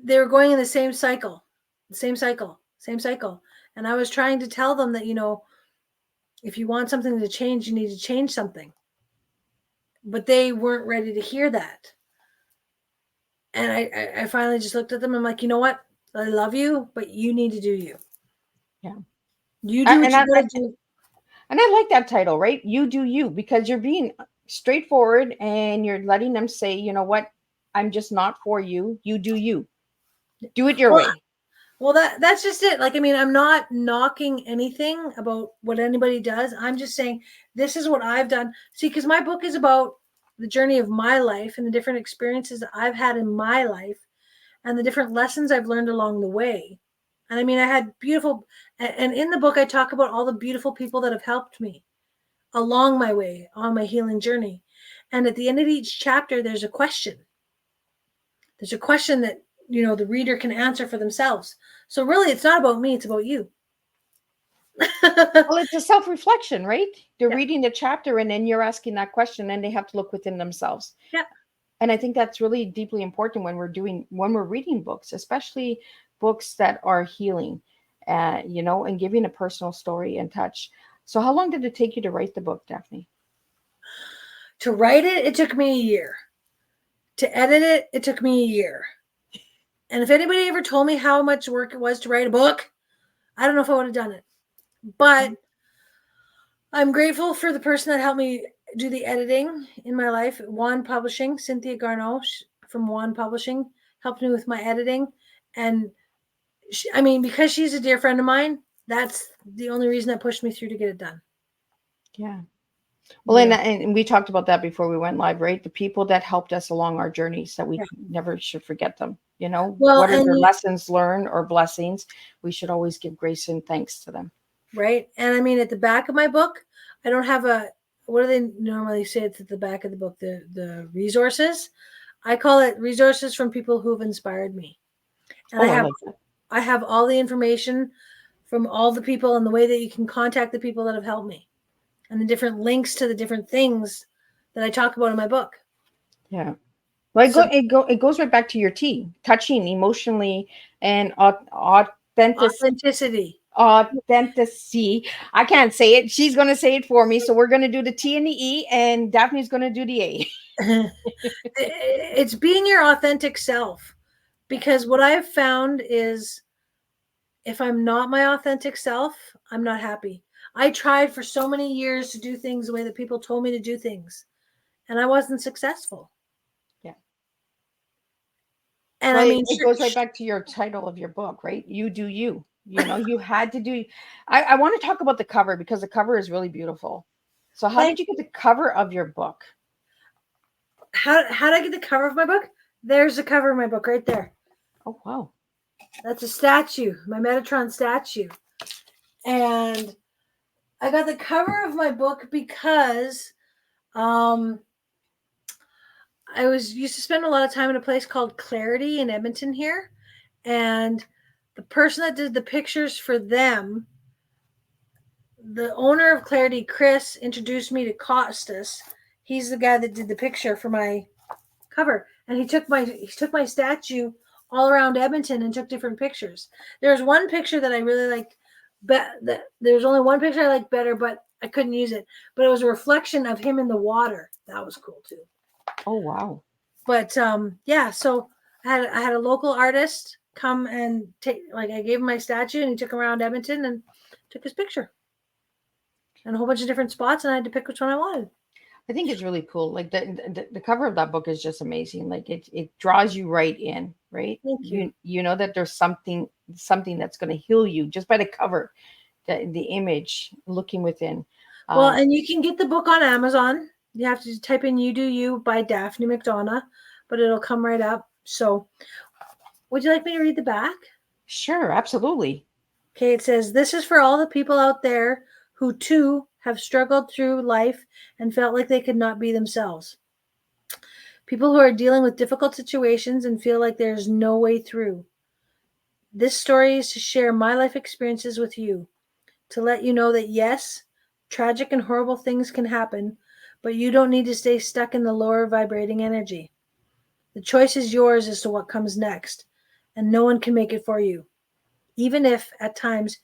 they were going in the same cycle. And I was trying to tell them that, If you want something to change, you need to change something. But they weren't ready to hear that. And I finally just looked at them. I'm like, you know what? I love you, but you need to do you. Yeah. You I- do what and you I, gotta do. And I like that title, right? You do you, because you're being straightforward and you're letting them say, you know what? I'm just not for you. You do you. Do it your Well, way. well, that's just it. Like, I mean, I'm not knocking anything about what anybody does. I'm just saying this is what I've done. See, because my book is about the journey of my life and the different experiences that I've had in my life and the different lessons I've learned along the way. And I mean, I had beautiful, and in the book, I talk about all the beautiful people that have helped me along my way on my healing journey. And at the end of each chapter, there's a question. There's a question that, you know, the reader can answer for themselves. So really, it's not about me, it's about you. Well, it's a self-reflection, right? They're Yeah. reading the chapter and then you're asking that question and they have to look within themselves. Yeah. And I think that's really deeply important when we're reading books, especially books that are healing, and giving a personal story and touch. So how long did it take you to write the book, Daphne? To write it, it took me a year. To edit it, it took me a year. And if anybody ever told me how much work it was to write a book, I don't know if I would have done it. But I'm grateful for the person that helped me do the editing in my life. One Publishing, Cynthia Garneau from One Publishing, helped me with my editing. And I mean, because she's a dear friend of mine, that's the only reason that pushed me through to get it done. Yeah. Well, and we talked about that before we went live, right? The people that helped us along our journeys, that we never should forget them. Well, what are and their lessons learned or blessings? We should always give grace and thanks to them. Right. And I mean, at the back of my book, I don't have what do they normally say? It's at the back of the book, the resources. I call it resources from people who've inspired me. And I have all the information from all the people and the way that you can contact the people that have helped me and the different links to the different things that I talk about in my book. Yeah. Well, it goes right back to your T, touching emotionally and Authenticity. authenticity. I can't say it. She's going to say it for me. So we're going to do the T and the E, and Daphne's going to do the A. It's being your authentic self, because what I've found is if I'm not my authentic self, I'm not happy. I tried for so many years to do things the way that people told me to do things, and I wasn't successful. Yeah. And well, I mean, it goes right back to your title of your book, right? You do you. You had to do. I want to talk about the cover because the cover is really beautiful. So how did you get the cover of your book? How did I get the cover of my book? There's the cover of my book right there. Oh, wow. That's a statue, my Metatron statue. And I got the cover of my book because I used to spend a lot of time in a place called Clarity in Edmonton here. And the person that did the pictures for them, the owner of Clarity, Chris, introduced me to Costas. He's the guy that did the picture for my cover. And he took my statue all around Edmonton and took different pictures. There's one picture that I really liked. There's only one picture I liked better, but I couldn't use it. But it was a reflection of him in the water. That was cool too. Oh, wow. But yeah, so I had a local artist come and I gave him my statue and he took him around Edmonton and took his picture. And a whole bunch of different spots, and I had to pick which one I wanted. I think it's really cool. Like the cover of that book is just amazing. Like it draws you right in, right? Thank you. You know that there's something that's going to heal you just by the cover, the image, looking within. Well, and you can get the book on Amazon. You have to type in "You Do You" by Daphne McDonagh, but it'll come right up. So, would you like me to read the back? Sure, absolutely. Okay, it says, "This is for all the people out there who too have struggled through life and felt like they could not be themselves. People who are dealing with difficult situations and feel like there's no way through. This story is to share my life experiences with you, to let you know that yes, tragic and horrible things can happen, but you don't need to stay stuck in the lower vibrating energy. The choice is yours as to what comes next, and no one can make it for you. Even if at times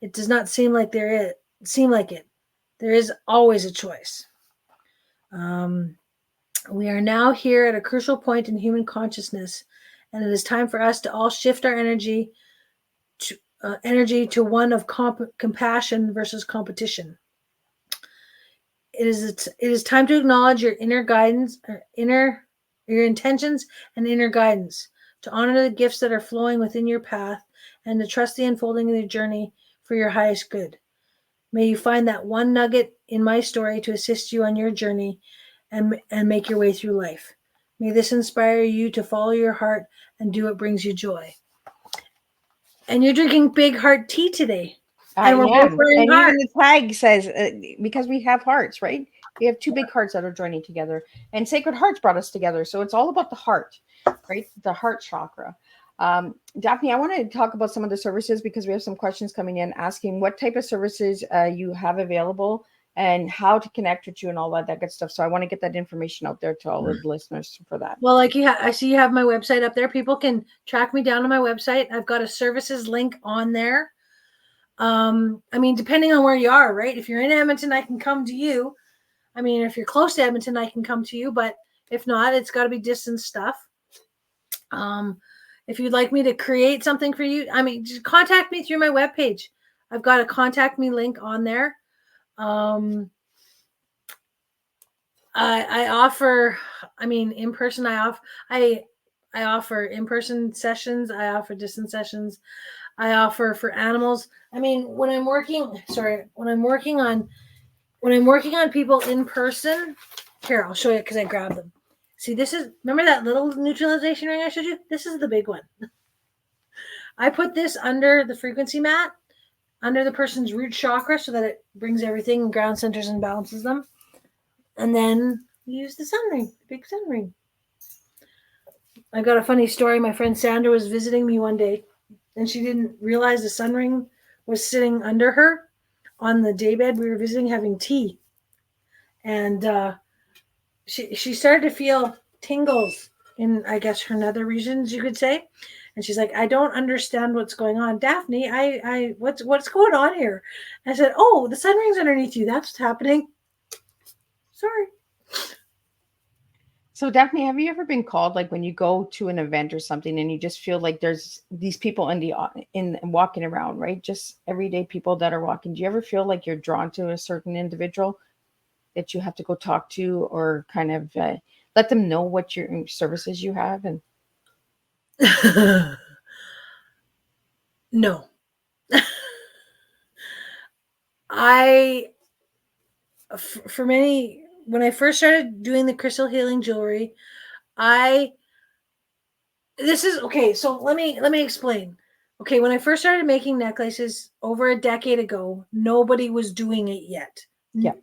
it does not seem like it. There is always a choice. We are now here at a crucial point in human consciousness, and it is time for us to all shift our energy to one of compassion versus competition. It is time to acknowledge your inner guidance, your intentions and inner guidance, to honor the gifts that are flowing within your path, and to trust the unfolding of your journey for your highest good. May you find that one nugget in my story to assist you on your journey and make your way through life. May this inspire you to follow your heart and do what brings you joy. And you're drinking Big Heart tea today. I we're am. both wearing And even hearts. the tag says, because we have hearts, right? We have two big hearts that are joining together, and Sacred Hearts brought us together. So it's all about the heart, right? The heart chakra. Daphne, I want to talk about some of the services because we have some questions coming in asking what type of services you have available and how to connect with you and all that good stuff. So I want to get that information out there to all the listeners for that. Well, like I see you have my website up there. People can track me down on my website. I've got a services link on there. I mean, depending on where you are, right? If you're in Edmonton, I can come to you. I mean, if you're close to Edmonton, I can come to you. But if not, it's got to be distance stuff. If you'd like me to create something for you, I mean, just contact me through my webpage. I've got a contact me link on there. I offer, I mean, in person, I offer in-person sessions. I offer distance sessions. I offer for animals. I mean, when I'm working on people in person, here, I'll show you because I grabbed them. See, remember that little neutralization ring I showed you? This is the big one. I put this under the frequency mat, under the person's root chakra, so that it brings everything and ground centers and balances them. And then we use the sun ring, the big sun ring. I got a funny story. My friend Sandra was visiting me one day, and she didn't realize the sun ring was sitting under her on the daybed. We were visiting, having tea. And she started to feel tingles in, I guess, her nether regions, you could say. And she's like, I don't understand what's going on. Daphne, what's going on here? And I said, oh, the sun ring's underneath you. That's what's happening. Sorry. So Daphne, have you ever been called, like when you go to an event or something and you just feel like there's these people in walking around, right? Just everyday people that are walking. Do you ever feel like you're drawn to a certain individual that you have to go talk to, or kind of let them know what your services you have? And no. For many, when I first started doing the crystal healing jewelry, this is okay. So let me explain. Okay, when I first started making necklaces over a decade ago, nobody was doing it yet. Yeah.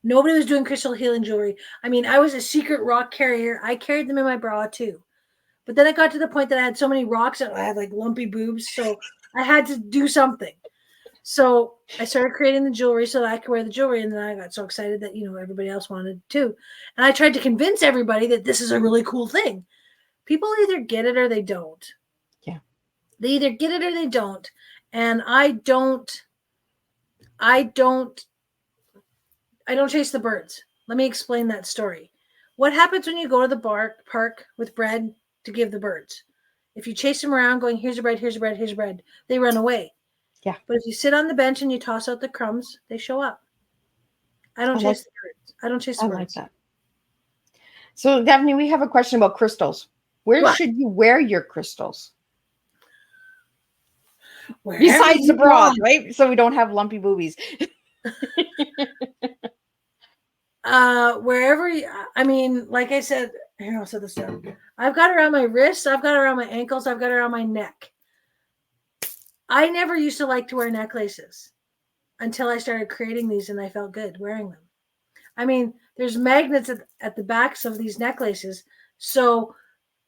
Nobody was doing crystal healing jewelry. I mean, I was a secret rock carrier. I carried them in my bra too. But then it got to the point that I had so many rocks that I had like lumpy boobs. So I had to do something. So I started creating the jewelry so that I could wear the jewelry. And then I got so excited that, everybody else wanted to. And I tried to convince everybody that this is a really cool thing. People either get it or they don't. Yeah. They either get it or they don't. And I don't chase the birds. Let me explain that story. What happens when you go to the park with bread to give the birds? If you chase them around going, here's your bread, here's your bread, here's your bread, they run away. Yeah. But if you sit on the bench and you toss out the crumbs, they show up. I don't chase the birds. I don't chase the birds. I like that. So Daphne, we have a question about crystals. Where should you wear your crystals? Besides the bra, right? So we don't have lumpy boobies. Wherever I mean, like I said, here, I'll set this down. I've got it around my wrists, I've got it around my ankles, I've got it around my neck. I never used to like to wear necklaces until I started creating these, and I felt good wearing them. I mean, there's magnets at the backs of these necklaces, so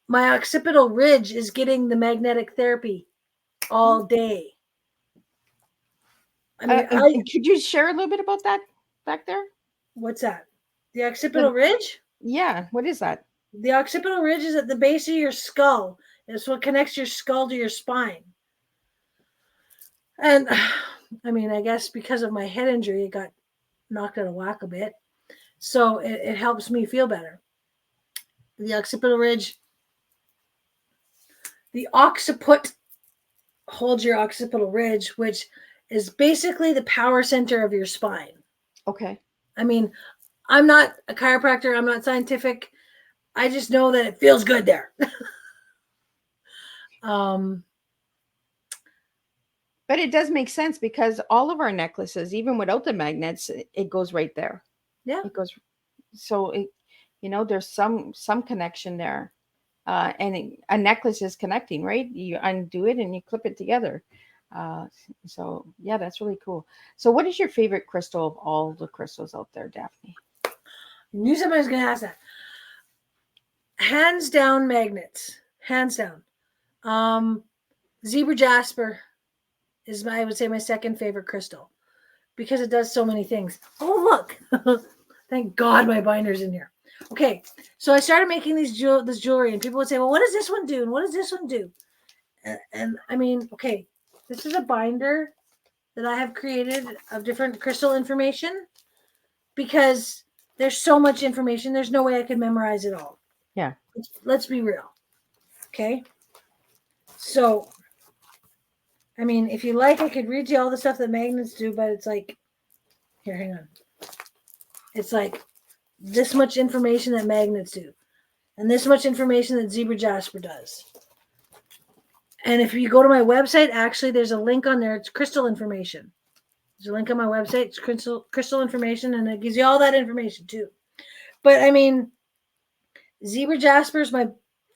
my occipital ridge is getting the magnetic therapy all day. I mean, could you share a little bit about that back there? What's that? The occipital ridge? Yeah. What is that? The occipital ridge is at the base of your skull. It's what connects your skull to your spine. And I mean, I guess because of my head injury, knocked out of whack a bit. So it helps me feel better. The occipital ridge, the occiput holds your occipital ridge, which is basically the power center of your spine. Okay. I mean, I'm not a chiropractor. I'm not scientific. I just know that it feels good there. But it does make sense because all of our necklaces, even without the magnets, it goes right there. Yeah. It goes. So it, there's some connection there. And a necklace is connecting, right? You undo it and you clip it together. So yeah, that's really cool. So what is your favorite crystal of all the crystals out there, Daphne? I knew somebody was going to ask that. Hands down, magnets. Hands down. Zebra jasper is I would say my second favorite crystal because it does so many things. Oh, look. Thank God my binder's in here. Okay, so I started making this jewelry, and people would say, well, what does this one do? And what does this one do? And I mean, okay, this is a binder that I have created of different crystal information because there's so much information. There's no way I could memorize it all. Yeah. Let's be real. Okay. So, I mean, if you like, I could read you all the stuff that magnets do, but it's like, here, hang on. It's like this much information that magnets do, and this much information that zebra jasper does. And if you go to my website, actually, there's a link on there. It's crystal information. There's a link on my website. It's crystal information, and it gives you all that information too. But I mean, zebra jasper is my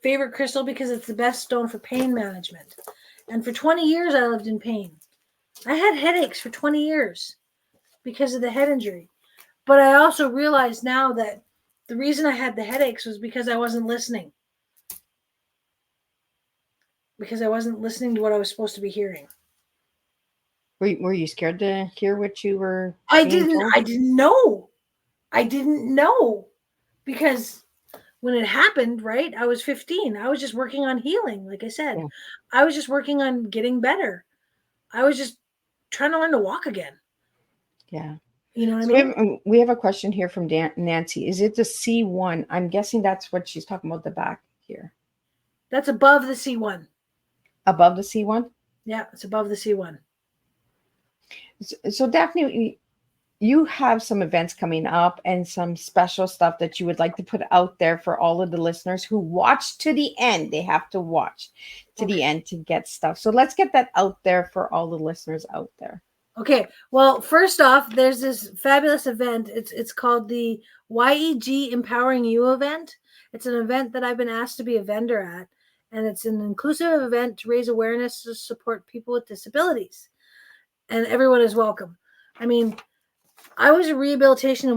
favorite crystal because it's the best stone for pain management. And for 20 years, I lived in pain. I had headaches for 20 years because of the head injury. But I also realize now that the reason I had the headaches was because I wasn't listening. Because I wasn't listening to what I was supposed to be hearing. Were you scared to hear what you were? I didn't know. I didn't know. Because when it happened, right, I was 15. I was just working on healing, like I said. Yeah. I was just working on getting better. I was just trying to learn to walk again. Yeah. You know what I mean? We have a question here from Nancy. Is it the C1? I'm guessing that's what she's talking about, the back here. That's above the C1. Above the C1? Yeah, it's above the C1. So Daphne, you have some events coming up and some special stuff that you would like to put out there for all of the listeners who watch to the end. They have to watch to the end to get stuff. So let's get that out there for all the listeners out there. Okay, well, first off, there's this fabulous event. It's called the YEG Empowering You event. It's an event that I've been asked to be a vendor at, and it's an inclusive event to raise awareness to support people with disabilities, and everyone is welcome. I mean, I was a rehabilitation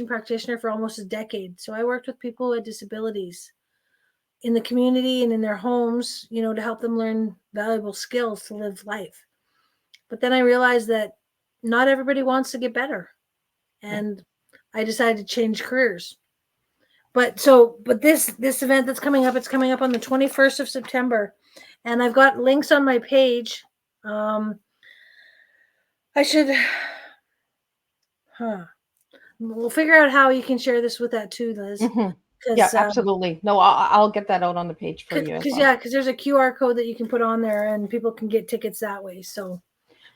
practitioner for almost a decade, so I worked with people with disabilities in the community and in their homes, to help them learn valuable skills to live life. But then I realized that not everybody wants to get better. And I decided to change careers. But this event that's coming up, it's coming up on the 21st of September. And I've got links on my page. We'll figure out how you can share this with that too, Liz. Mm-hmm. Yeah, absolutely. No, I'll get that out on the page for you. Because there's a QR code that you can put on there and people can get tickets that way. So.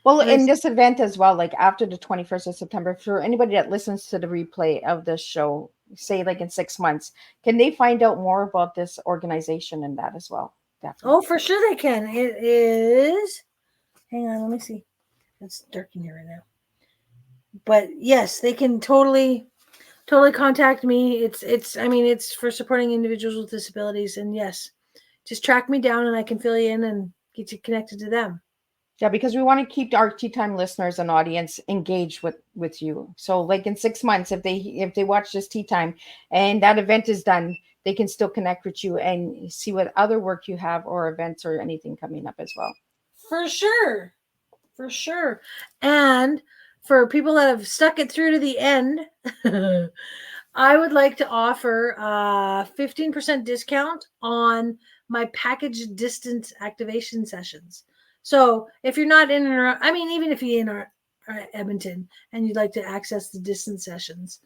Well, in this event as well, like after the 21st of September, for anybody that listens to the replay of this show, say like in 6 months, can they find out more about this organization and that as well? Definitely. Oh, for sure they can. It is. Hang on, let me see. It's dark in here right now. But yes, they can totally contact me. It's for supporting individuals with disabilities. And yes, just track me down and I can fill you in and get you connected to them. Yeah, because we want to keep our Teatime listeners and audience engaged with you. So like in 6 months, if they watch this Teatime and that event is done, they can still connect with you and see what other work you have or events or anything coming up as well. For sure. For sure. And for people that have stuck it through to the end, I would like to offer a 15% discount on my package distance activation sessions. So if you're not in and around, even if you're Edmonton, and you'd like to access the distance sessions,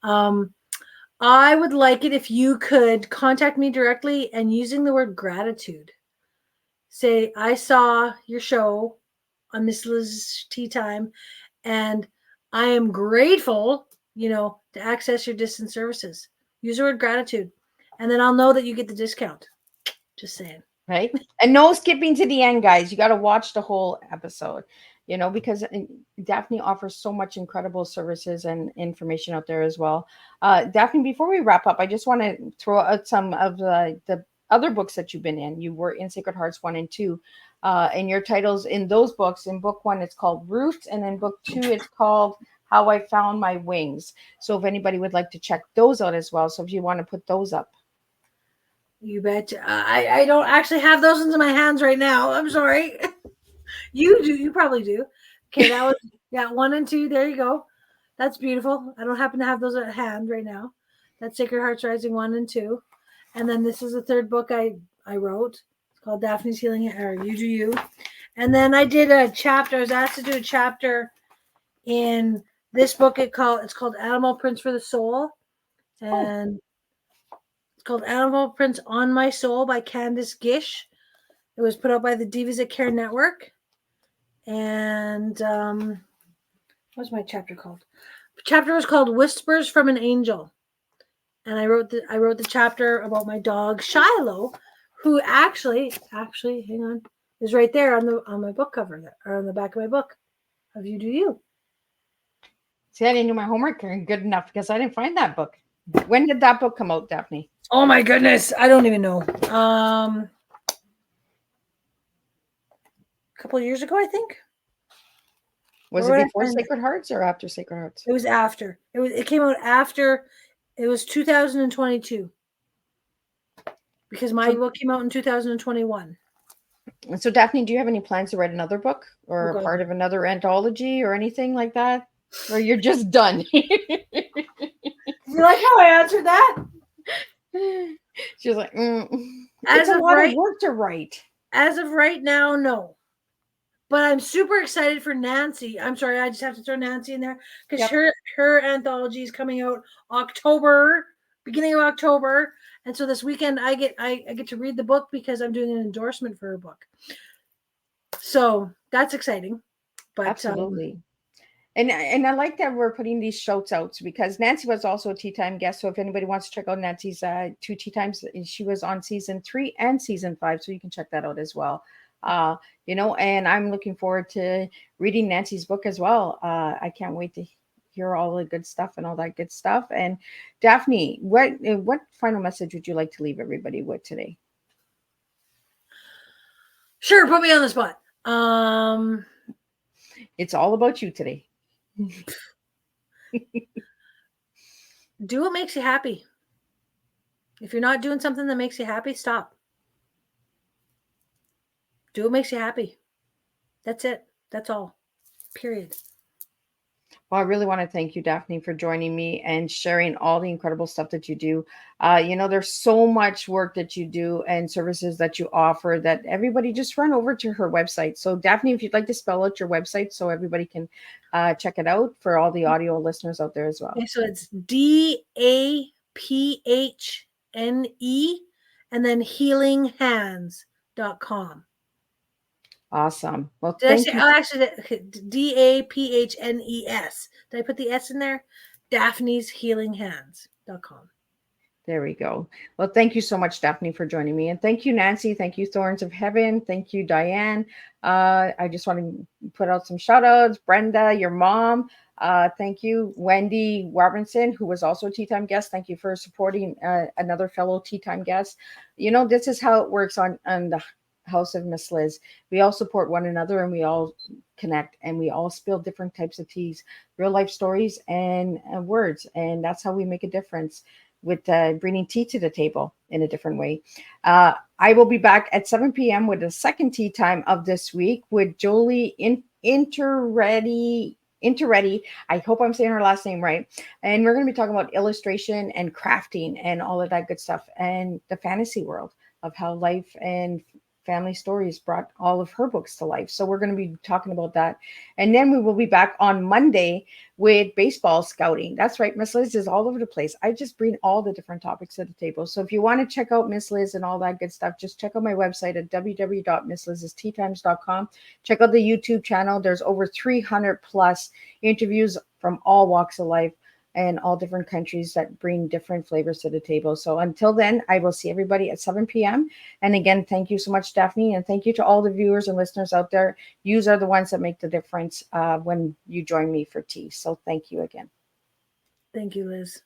I would like it if you could contact me directly and using the word gratitude. Say, I saw your show on Miss Liz's Tea Time, and I am grateful, to access your distance services. Use the word gratitude, and then I'll know that you get the discount. Just saying. Right. And no skipping to the end, guys. You got to watch the whole episode, because Daphne offers so much incredible services and information out there as well. Daphne, before we wrap up, I just want to throw out some of the other books that you've been in. You were in Sacred Hearts 1 and 2. And your titles in those books, in book 1, it's called Roots. And in book 2, it's called How I Found My Wings. So if anybody would like to check those out as well. So if you want to put those up. You bet. I don't actually have those into my hands right now. I'm sorry. You do. You probably do. Okay, that was 1 and 2. There you go. That's beautiful. I don't happen to have those at hand right now. That's Sacred Hearts Rising 1 and 2. And then this is the third book I wrote. It's called Daphne's Healing, or You Do You. And then I did a chapter. I was asked to do a chapter in this book. It's called Animal Prints for the Soul. And it's called Animal Prints on My Soul by Candace Gish. It was put out by the Divas That Care Network. And what's my chapter called? The chapter was called Whispers from an Angel. And I wrote the chapter about my dog Shiloh, who actually, hang on, is right there on my book cover, or on the back of my book of You Do You. See, I didn't do my homework good enough because I didn't find that book. When did that book come out, Daphne? Oh my goodness, I don't even know. A couple of years ago, I think. Was it before Sacred Hearts or after Sacred Hearts? It was after. It came out after. It was 2022. Because my book came out in 2021. So, Daphne, do you have any plans to write another book or a part of another anthology or anything like that? Or you're just done? You like how I answered that? She's like, it's a lot of work to write. As of right now, no. But I'm super excited for Nancy. I'm sorry, I just have to throw Nancy in there because her anthology is coming out beginning of October. And so this weekend I get to read the book because I'm doing an endorsement for her book. So that's exciting. But absolutely. And I like that we're putting these shows out because Nancy was also a Tea Time guest. So if anybody wants to check out Nancy's 2 Tea Times, she was on season 3 and season 5. So you can check that out as well. And I'm looking forward to reading Nancy's book as well. I can't wait to hear all the good stuff and all that good stuff. And Daphne, what final message would you like to leave everybody with today? Sure, put me on the spot. It's all about you today. Do what makes you happy. If you're not doing something that makes you happy, stop. Do what makes you happy. That's it. That's all. Period. Well, I really want to thank you, Daphne, for joining me and sharing all the incredible stuff that you do. There's so much work that you do and services that you offer that everybody just run over to her website. So, Daphne, if you'd like to spell out your website so everybody can check it out for all the audio listeners out there as well. Okay, so it's DAPHNE and then healinghands.com. Awesome. Well, thank you. Actually, DAPHNES. Did I put the S in there? Daphne's healinghands.com. There we go. Well, thank you so much, Daphne, for joining me. And thank you, Nancy. Thank you, Thorns of Heaven. Thank you, Diane. I just want to put out some shout outs. Brenda, your mom. Thank you, Wendy Robinson, who was also a Tea Time guest. Thank you for supporting another fellow Tea Time guest. This is how it works on the House of Miss Liz. We all support one another and we all connect and we all spill different types of teas, real life stories and words. And that's how we make a difference with bringing tea to the table in a different way. I will be back at 7 p.m. with the second Tea Time of this week with Jolie Interready. I hope I'm saying her last name right. And we're going to be talking about illustration and crafting and all of that good stuff and the fantasy world of how life and family stories brought all of her books to life. So we're going to be talking about that. And then we will be back on Monday with baseball scouting. That's right. Miss Liz is all over the place. I just bring all the different topics to the table. So if you want to check out Miss Liz and all that good stuff, just check out my website at www.misslizsteatimes.com. Check out the YouTube channel. There's over 300 plus interviews from all walks of life and all different countries that bring different flavors to the table. So until then, I will see everybody at 7 p.m. And again, thank you so much, Daphne. And thank you to all the viewers and listeners out there. You are the ones that make the difference when you join me for tea. So thank you again. Thank you, Liz.